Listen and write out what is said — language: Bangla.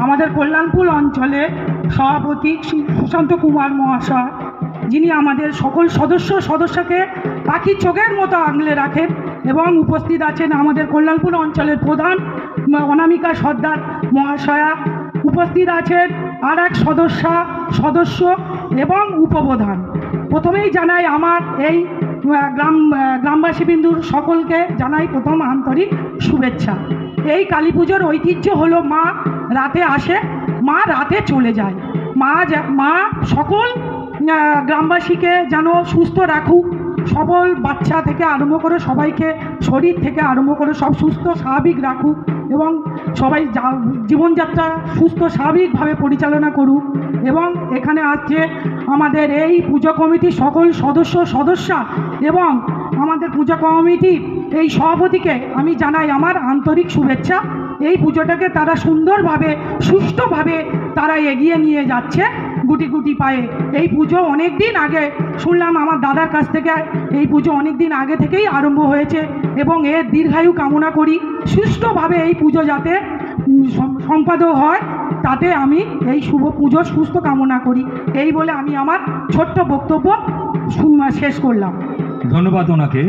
আমাদের কল্যাণপুর অঞ্চলে সভাপতি শ্রী সুশান্ত কুমার মহাশয়, যিনি আমাদের সকল সদস্যকে পাখির চোখের মতো আগলে রাখেন, এবং উপস্থিত আছেন আমাদের কল্যাণপুর অঞ্চলের প্রধান অনামিকা সর্দার মহাশয়া, উপস্থিত আছেন আর এক সদস্য এবং উপপ্রধান। প্রথমেই জানাই আমার এই গ্রামবাসীবৃন্দুর সকলকে জানাই প্রথম আন্তরিক শুভেচ্ছা। এই কালী পুজোর ঐতিহ্য হলো মা রাতে আসে, মা রাতে চলে যায়। মা সকল গ্রামবাসীকে যেন সুস্থ রাখুক, সবল বাচ্চা থেকে আরম্ভ করে সবাইকে, শরীর থেকে আরম্ভ করে সব সুস্থ স্বাভাবিক রাখুক, এবং সবাই জীবনযাত্রা সুস্থ স্বাভাবিকভাবে পরিচালনা করুক। এবং এখানে আছে আমাদের এই পুজো কমিটির সকল সদস্যা এবং আমাদের পুজো কমিটির এই সভাপতিকে আমি জানাই আমার আন্তরিক শুভেচ্ছা। এই পুজোটাকে তারা সুন্দরভাবে সুষ্ঠুভাবে তারা এগিয়ে নিয়ে যাচ্ছে গুটি গুটি পায়ে। এই পুজো অনেক দিন আগে শুনলাম আমার দাদার কাছ থেকে, এই পুজো অনেক দিন আগে থেকেই আরম্ভ হয়েছে, এবং এর দীর্ঘায়ু কামনা করি। সুষ্ঠুভাবে এই পুজো যাতে সম্পাদক হয়, তাতে আমি এই শুভ পুজোর সুস্থ কামনা করি। এই বলে আমি আমার ছোট্ট বক্তব্য শেষ করলাম। ধন্যবাদ ওনাকে।